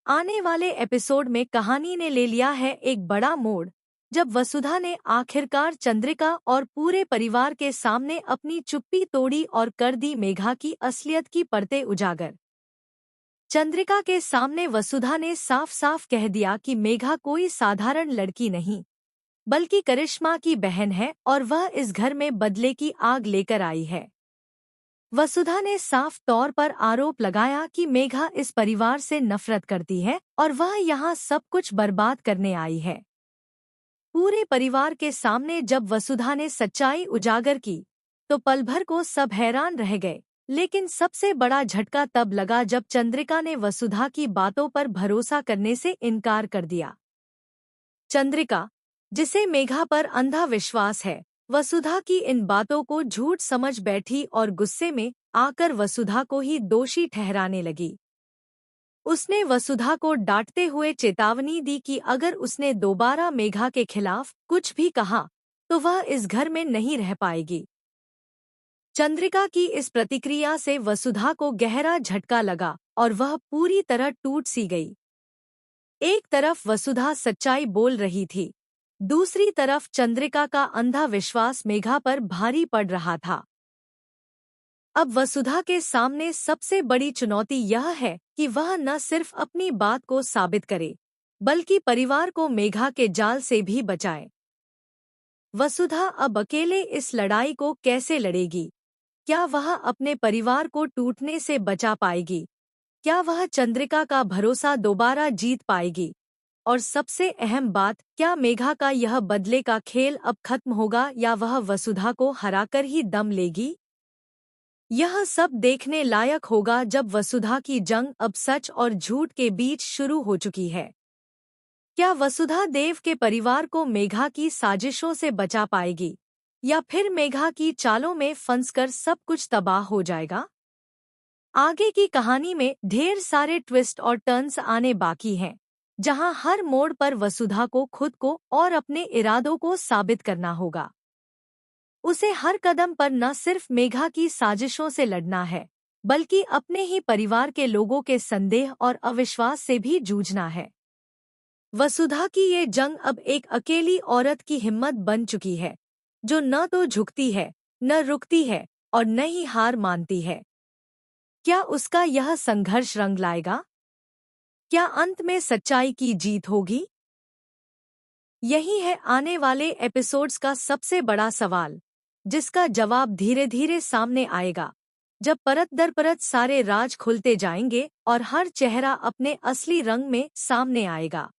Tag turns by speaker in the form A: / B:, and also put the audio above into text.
A: आने वाले एपिसोड में कहानी ने ले लिया है एक बड़ा मोड़, जब वसुधा ने आखिरकार चंद्रिका और पूरे परिवार के सामने अपनी चुप्पी तोड़ी और कर दी मेघा की असलियत की परतें उजागर। चंद्रिका के सामने वसुधा ने साफ साफ कह दिया कि मेघा कोई साधारण लड़की नहीं, बल्कि करिश्मा की बहन है और वह इस घर में बदले की आग लेकर आई है। वसुधा ने साफ तौर पर आरोप लगाया कि मेघा इस परिवार से नफरत करती है और वह यहाँ सब कुछ बर्बाद करने आई है। पूरे परिवार के सामने जब वसुधा ने सच्चाई उजागर की, तो पल भर को सब हैरान रह गए, लेकिन सबसे बड़ा झटका तब लगा जब चंद्रिका ने वसुधा की बातों पर भरोसा करने से इनकार कर दिया। चंद्रिका, जिसे मेघा पर अंधा विश्वास है, वसुधा की इन बातों को झूठ समझ बैठी और गुस्से में आकर वसुधा को ही दोषी ठहराने लगी। उसने वसुधा को डांटते हुए चेतावनी दी कि अगर उसने दोबारा मेघा के खिलाफ कुछ भी कहा तो वह इस घर में नहीं रह पाएगी। चंद्रिका की इस प्रतिक्रिया से वसुधा को गहरा झटका लगा और वह पूरी तरह टूट सी गई। एक तरफ वसुधा सच्चाई बोल रही थी, दूसरी तरफ चंद्रिका का अंधा विश्वास मेघा पर भारी पड़ रहा था। अब वसुधा के सामने सबसे बड़ी चुनौती यह है कि वह न सिर्फ अपनी बात को साबित करे, बल्कि परिवार को मेघा के जाल से भी बचाए। वसुधा अब अकेले इस लड़ाई को कैसे लड़ेगी? क्या वह अपने परिवार को टूटने से बचा पाएगी? क्या वह चंद्रिका का भरोसा दोबारा जीत पाएगी? और सबसे अहम बात, क्या मेघा का यह बदले का खेल अब खत्म होगा या वह वसुधा को हराकर ही दम लेगी? यह सब देखने लायक होगा जब वसुधा की जंग अब सच और झूठ के बीच शुरू हो चुकी है। क्या वसुधा देव के परिवार को मेघा की साजिशों से बचा पाएगी, या फिर मेघा की चालों में फंसकर सब कुछ तबाह हो जाएगा? आगे की कहानी में ढेर सारे ट्विस्ट और टर्न्स आने बाकी हैं, जहां हर मोड़ पर वसुधा को खुद को और अपने इरादों को साबित करना होगा। उसे हर कदम पर न सिर्फ मेघा की साजिशों से लड़ना है, बल्कि अपने ही परिवार के लोगों के संदेह और अविश्वास से भी जूझना है। वसुधा की ये जंग अब एक अकेली औरत की हिम्मत बन चुकी है, जो न तो झुकती है, न रुकती है और न ही हार मानती है। क्या उसका यह संघर्ष रंग लाएगा? क्या अंत में सच्चाई की जीत होगी? यही है आने वाले एपिसोड्स का सबसे बड़ा सवाल, जिसका जवाब धीरे धीरे सामने आएगा, जब परत दर परत सारे राज खुलते जाएंगे और हर चेहरा अपने असली रंग में सामने आएगा।